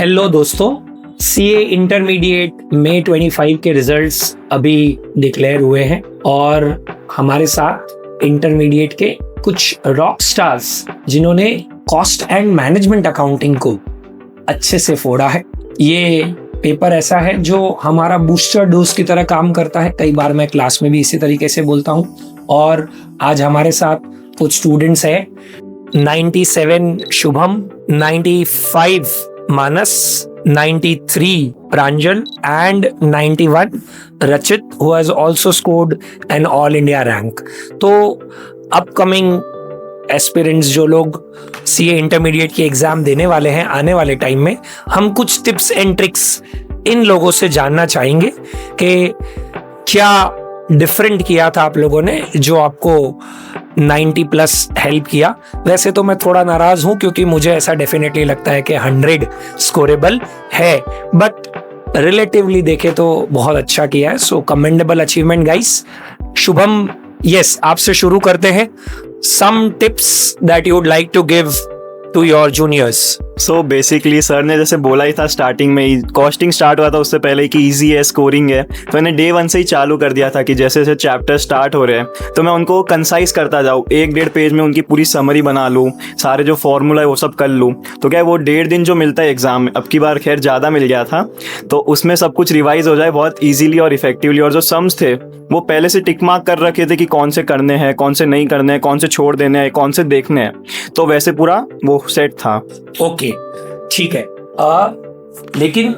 Hello दोस्तों, CA intermediate मई 25 के results अभी डिक्लेयर हुए हैं और हमारे साथ इंटरमीडिएट के कुछ रॉक स्टार्स जिन्होंने कॉस्ट एंड मैनेजमेंट अकाउंटिंग को अच्छे से फोड़ा है। ये पेपर ऐसा है जो हमारा बूस्टर डोज की तरह काम करता है। कई बार मैं क्लास में भी इसी तरीके से बोलता हूँ और आज हमारे साथ कुछ स्टूडेंट्स हैं। 97 शुभम, 95 मानस, 93 प्रांजल and 91 रचित, who has also scored an all India rank। तो अपकमिंग एस्पिरेंट्स जो लोग सीए इंटरमीडिएट की एग्जाम देने वाले हैं आने वाले टाइम में, हम कुछ टिप्स एंड ट्रिक्स इन लोगों से जानना चाहेंगे कि क्या डिफरेंट किया था आप लोगों ने जो आपको 90 प्लस हेल्प किया। वैसे तो मैं थोड़ा नाराज हूं क्योंकि मुझे ऐसा डेफिनेटली लगता है कि 100 स्कोरेबल है, बट रिलेटिवली देखे तो बहुत अच्छा किया है। So commendable achievement guys. Shubham, yes, आपसे शुरू करते हैं। Some tips that you would like to give to your juniors. So basically sir ने जैसे बोला ही था स्टार्टिंग में ही, कॉस्टिंग स्टार्ट हुआ था उससे पहले कि इजी है, स्कोरिंग है, तो मैंने डे 1 से ही चालू कर दिया था कि जैसे जैसे चैप्टर स्टार्ट हो रहे हैं तो मैं उनको कंसाइज करता जाऊँ, 1-1.5 पेज में उनकी पूरी समरी बना लूँ, सारे जो फॉर्मूला है वो सब कर लूँ। तो क्या वो 1.5 दिन जो मिलता है एग्जाम में, अब की बार खैर ज़्यादा मिल गया था, तो उसमें सब कुछ रिवाइज हो जाए बहुत ईजीली और इफेक्टिवली। और जो सम्स थे वो पहले से टिक मार्क कर रखे थे कि कौन से करने हैं, कौन से नहीं करने हैं, कौन से छोड़ देने हैं, कौन से देखने हैं, तो वैसे पूरा वो सेट था। ओके, ठीक है। लेकिन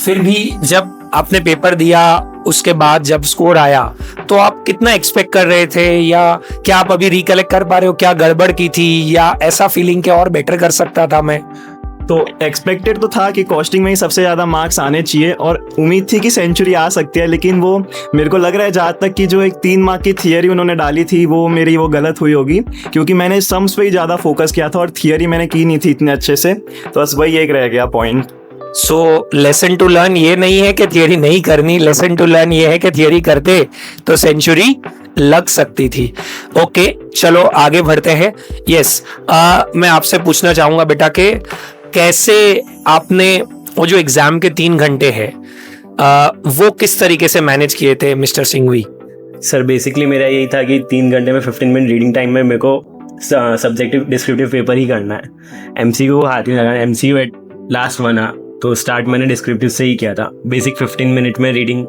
फिर भी जब आपने पेपर दिया उसके बाद जब स्कोर आया तो आप कितना एक्सपेक्ट कर रहे थे, या क्या आप अभी रिकलेक्ट कर पा रहे हो क्या गड़बड़ की थी, या ऐसा फीलिंग के और बेटर कर सकता था मैं? तो एक्सपेक्टेड तो था कि कॉस्टिंग में ही सबसे ज़्यादा मार्क्स आने चाहिए और उम्मीद थी कि सेंचुरी आ सकती है, लेकिन वो मेरे को लग रहा है जहाँ तक कि जो एक 3 मार्क की थियरी उन्होंने डाली थी वो मेरी वो गलत हुई होगी, क्योंकि मैंने सम्स पे ही ज़्यादा फोकस किया था और थियरी मैंने की नहीं थी इतने अच्छे से, तो बस वही एक रह गया point. So lesson to learn ये नहीं है कि थियरी नहीं करनी, लेसन टू लर्न ये है कि थियरी करते तो सेंचुरी लग सकती थी। ओके, चलो आगे बढ़ते हैं। यस, मैं आपसे पूछना चाहूंगा बेटा कि कैसे आपने वो जो एग्जाम के 3 घंटे हैं वो किस तरीके से मैनेज किए थे मिस्टर सिंघवी? सर बेसिकली मेरा यही था कि 3 घंटे में 15 मिनट रीडिंग टाइम में मेरे को सब्जेक्टिव डिस्क्रिप्टिव पेपर ही करना है। एमसीक्यू को हाथ नहीं लगाना, एमसीक्यू एट लास्ट बना, तो स्टार्ट मैंने डिस्क्रिप्टिव से ही किया था। बेसिक 15 मिनट में रीडिंग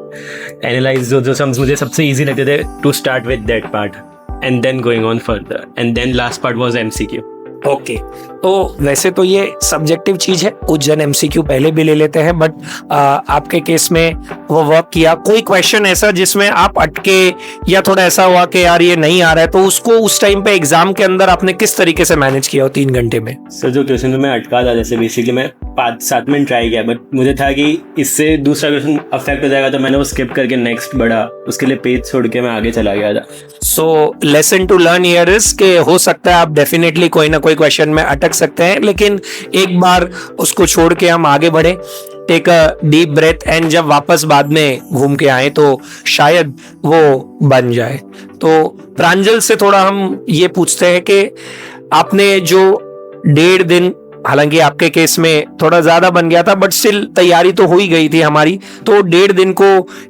एनालाइज जो सम्स मुझे सबसे ईजी लगते थे, to start with that part and then going on further, and then last part was MCQ. Okay, तो वैसे तो ये सब्जेक्टिव चीज है, कुछ जन एमसीक्यू पहले भी ले लेते हैं, बट आपके केस में वो वर्क किया। कोई क्वेश्चन ऐसा जिसमें आप अटके या थोड़ा ऐसा हुआ कि यार ये नहीं आ रहा है, तो उसको उस टाइम पे एग्जाम के अंदर आपने किस तरीके से मैनेज किया 3 घंटे में? सर जो क्वेश्चन में मैं अटका था, जैसे बेसिकली मैं 5-7 मिनट ट्राई किया, बट मुझे था कि इससे दूसरा क्वेश्चन अफेक्ट हो जाएगा, तो मैंने वो स्किप करके नेक्स्ट बढ़ा, उसके लिए पेज छोड़ के मैं आगे चला गया था। So lesson to learn here is कि हो सकता है आप डेफिनेटली कोई ना कोई क्वेश्चन में अटक सकते हैं, लेकिन एक बार उसको छोड़ के हम आगे बढ़े, take a deep breath, and जब वापस बाद में घूम के आए तो शायद वो बन जाए। तो प्रांजल से थोड़ा हम ये पूछते हैं कि आपने जो 1.5 दिन, हालांकि आपके केस में थोड़ा ज्यादा बन गया था बट स्टिल तैयारी तो हो ही गई थी हमारी, तो 1.5 दिन को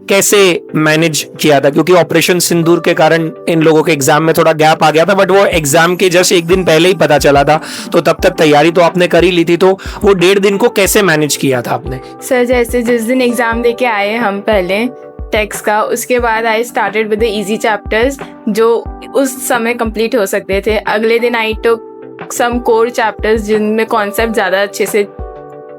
कैसे मैनेज किया था? क्योंकि ऑपरेशन सिंदूर के कारण इन लोगों के एग्जाम में थोड़ा गैप आ गया था, बट वो एग्जाम के जस्ट 1 दिन पहले ही पता चला था, तो तब तक तैयारी तो आपने कर ही ली थी, तो वो 1.5 दिन को कैसे मैनेज किया था आपने? सर जैसे जिस दिन एग्जाम दे के आए हम पहले टेक्स्ट का, उसके बाद I started with the easy chapters जो उस समय कंप्लीट हो सकते थे। अगले दिन आई टुक सम कोर चैप्टर्स जिनमें कॉन्सेप्ट ज़्यादा अच्छे से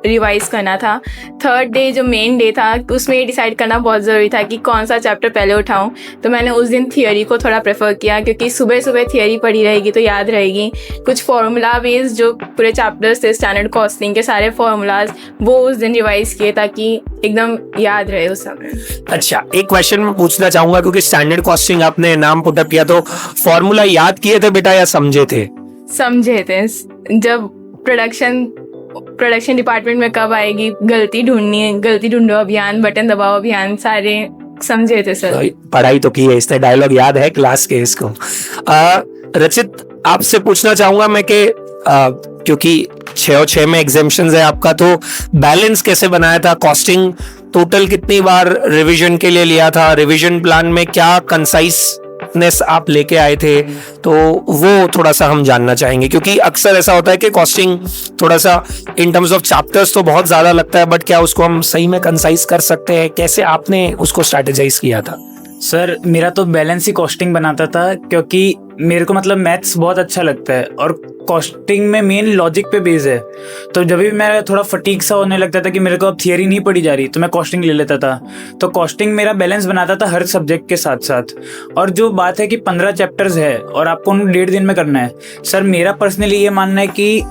रिवाइज करना था। 3rd डे जो मेन डे था उसमें ये डिसाइड करना बहुत ज़रूरी था कि कौन सा चैप्टर पहले उठाऊं, तो मैंने उस दिन थियोरी को थोड़ा प्रेफर किया, क्योंकि सुबह सुबह थियोरी पढ़ी रहेगी तो याद रहेगी। कुछ फार्मूला बेस्ड जो पूरे चैप्टर्स थे, स्टैंडर्ड कॉस्टिंग के सारे फार्मूलाज, वो उस दिन रिवाइज किए ताकि एकदम याद रहे उस समय। अच्छा, एक क्वेश्चन मैं पूछना चाहूंगा, क्योंकि स्टैंडर्ड कॉस्टिंग आपने नाम पुटअप किया, तो फॉर्मूला याद किए थे बेटा या समझे थे? समझे थे। जब प्रोडक्शन डिपार्टमेंट में कब आएगी गलती ढूंढो अभियान, बटन दबाओ अभियान, सारे समझे थे सर। पढ़ाई तो की है, इसने डायलॉग याद है क्लास के इसको। रचित, आपसे पूछना चाहूंगा मैं कि क्योंकि 6 और 6 में एग्जेम्पशंस है आपका, तो बैलेंस कैसे बनाया था? कॉस्टिंग टोटल कितनी बार रिवीजन के लिए लिया था? रिवीजन प्लान में क्या कंसाइसनेस आप लेके आए थे? तो वो थोड़ा सा हम जानना चाहेंगे, क्योंकि अक्सर ऐसा होता है कि कॉस्टिंग थोड़ा सा इन टर्म्स ऑफ चैप्टर्स तो बहुत ज्यादा लगता है, बट क्या उसको हम सही में कंसाइज कर सकते हैं? कैसे आपने उसको स्ट्रैटेजाइज किया था? सर मेरा तो बैलेंस ही कॉस्टिंग बनाता था, क्योंकि मेरे को मतलब मैथ्स बहुत अच्छा लगता है और कॉस्टिंग में मेन लॉजिक पे बेस है। तो जब भी मैं थोड़ा फटीक सा होने लगता था कि मेरे को अब थियरी नहीं पढ़ी जा रही, तो मैं कॉस्टिंग ले लेता था। तो कॉस्टिंग मेरा बैलेंस बनाता था हर सब्जेक्ट के साथ साथ। और जो बात है कि 15 चैप्टर्स है और आपको उन 1.5 दिन में करना है, सर मेरा पर्सनली ये मानना है कि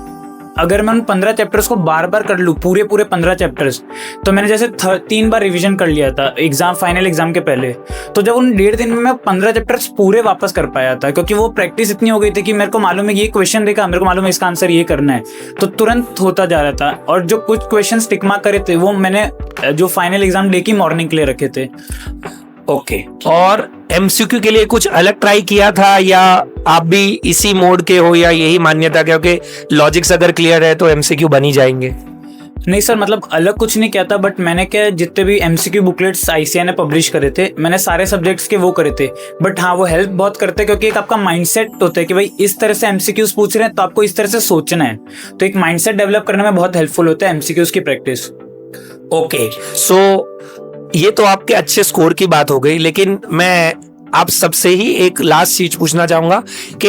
अगर मैं उन 15 चैप्टर्स को बार बार कर लूँ, पूरे 15 चैप्टर्स, तो मैंने जैसे 3 बार रिवीजन कर लिया था फाइनल एग्जाम के पहले, तो जब उन 1.5 दिन में मैं 15 चैप्टर्स पूरे वापस कर पाया था, क्योंकि वो प्रैक्टिस इतनी हो गई थी कि मेरे को मालूम है ये क्वेश्चन देखा, मेरे को मालूम है इसका आंसर ये करना है, तो तुरंत होता जा रहा था। और जो कुछ क्वेश्चन टिक मार्क करे थे वो मैंने जो फाइनल एग्जाम डे की मॉर्निंग के लिए रखे थे। ओके। और एमसीक्यू के लिए कुछ अलग ट्राई किया था, या आप भी इसी मोड के हो, या यही मान्यता, क्योंकि लॉजिक्स अगर क्लियर है तो एमसीक्यू बन ही जाएंगे? नहीं सर, मतलब अलग कुछ नहीं किया था, बट मैंने क्या जितने भी एमसीक्यू बुकलेट्स आईसीएआई ने पब्लिश करे थे, मैंने सारे सब्जेक्ट्स के वो करे थे। बट हाँ, वो हेल्प बहुत करते हैं, क्योंकि एक आपका माइंडसेट होता है कि भाई इस तरह से एमसीक्यूज पूछ रहे हैं तो आपको इस तरह से सोचना है, तो एक माइंडसेट डेवलप करने में बहुत हेल्पफुल होता है एमसीक्यूज की प्रैक्टिस। ओके, सो ये तो आपके अच्छे स्कोर की बात हो गई, लेकिन मैं आप सबसे ही एक लास्ट चीज पूछना चाहूंगा कि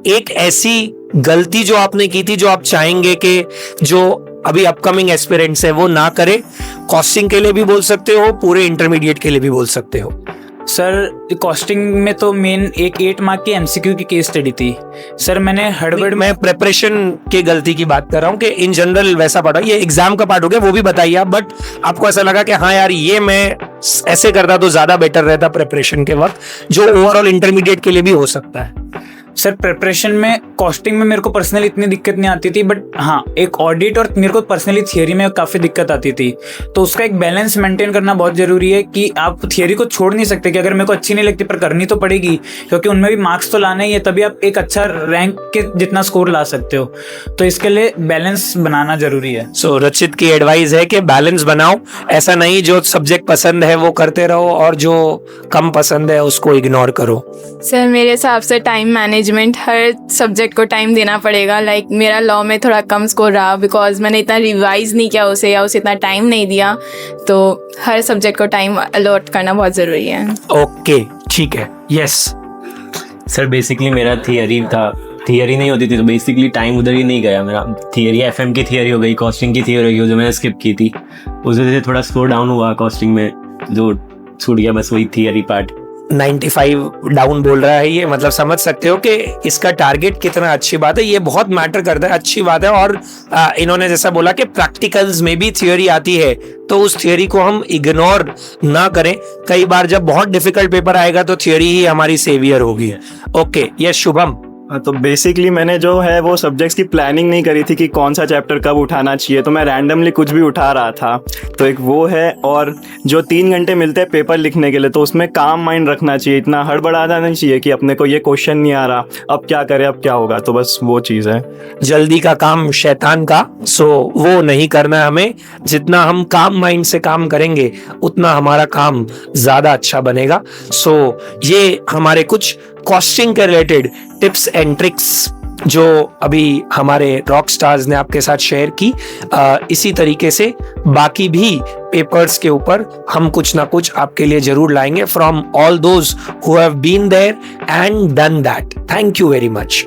एक ऐसी गलती जो आपने की थी जो आप चाहेंगे कि जो अभी अपकमिंग एस्पिरेंट्स है वो ना करे। कॉस्टिंग के लिए भी बोल सकते हो, पूरे इंटरमीडिएट के लिए भी बोल सकते हो। सर कॉस्टिंग में तो मेन एक 8 मार्क की एमसीक्यू की केस स्टडी थी सर। मैंने हड़बड़ मैं प्रिपरेशन की गलती की बात कर रहा हूँ कि इन जनरल वैसा पढ़ा, ये एग्जाम का पार्ट हो गया, वो भी बताइए आप, बट आपको ऐसा लगा कि हाँ यार ये मैं ऐसे करता तो ज्यादा बेटर रहता प्रिपरेशन के वक्त, जो ओवरऑल इंटरमीडिएट के लिए भी हो सकता है। सर प्रिपरेशन में कॉस्टिंग में मेरे को पर्सनली इतनी दिक्कत नहीं आती थी, बट हाँ एक ऑडिट और मेरे को पर्सनली थियरी में काफ़ी दिक्कत आती थी। तो उसका एक बैलेंस मेंटेन करना बहुत ज़रूरी है कि आप थियरी को छोड़ नहीं सकते कि अगर मेरे को अच्छी नहीं लगती पर करनी तो पड़ेगी, क्योंकि उनमें भी मार्क्स तो लाना ही है, तभी आप एक अच्छा रैंक के जितना स्कोर ला सकते हो। तो इसके लिए बैलेंस बनाना ज़रूरी है। सो रचित की एडवाइस है कि बैलेंस बनाओ, ऐसा नहीं जो सब्जेक्ट पसंद है वो करते रहो और जो कम पसंद है उसको इग्नोर करो। सर मेरे हिसाब से टाइम मैनेजमेंट, हर सब्जेक्ट को टाइम देना पड़ेगा। लाइक मेरा लॉ में थोड़ा कम स्कोर रहा बिकॉज मैंने इतना रिवाइज नहीं किया उसे, या उसे इतना टाइम नहीं दिया। तो हर सब्जेक्ट को टाइम अलॉट करना बहुत ज़रूरी है। ओके ठीक है, यस सर बेसिकली मेरा थियरी था, थियरी नहीं होती थी तो बेसिकली टाइम उधर ही नहीं गया मेरा। थियरी एफएम की थियरी हो गई, कॉस्टिंग की थियरी हो गई जो मैंने स्किप की थी, उस वजह से थोड़ा स्कोर डाउन हुआ कॉस्टिंग में, जो छूट गया बस वही थियरी पार्ट। 95 डाउन बोल रहा है ये, मतलब समझ सकते हो कि इसका टारगेट कितना अच्छी बात है, ये बहुत मैटर करता है, अच्छी बात है। और इन्होंने जैसा बोला कि प्रैक्टिकल्स में भी थियोरी आती है, तो उस थियोरी को हम इग्नोर ना करें। कई बार जब बहुत डिफिकल्ट पेपर आएगा तो थियोरी ही हमारी सेवियर होगी। Okay, yes Shubham. तो बेसिकली मैंने जो है वो सब्जेक्ट्स की प्लानिंग नहीं करी थी कि कौन सा चैप्टर कब उठाना चाहिए, तो मैं रैंडमली कुछ भी उठा रहा था। तो एक वो है, और जो 3 घंटे मिलते हैं पेपर लिखने के लिए, तो उसमें काम माइंड रखना चाहिए, इतना हड़बड़ाना नहीं चाहिए कि अपने को ये क्वेश्चन नहीं आ रहा, अब क्या करें, अब क्या होगा। तो बस वो चीज़ है, जल्दी का काम शैतान का, सो वो नहीं करना है हमें। जितना हम काम माइंड से काम करेंगे उतना हमारा काम ज्यादा अच्छा बनेगा। सो ये हमारे कुछ कॉस्टिंग के रिलेटेड टिप्स एंड ट्रिक्स जो अभी हमारे रॉक स्टार्स ने आपके साथ शेयर की। इसी तरीके से बाकी भी पेपर्स के ऊपर हम कुछ ना कुछ आपके लिए जरूर लाएंगे from all those who have been there and done that. Thank you very much.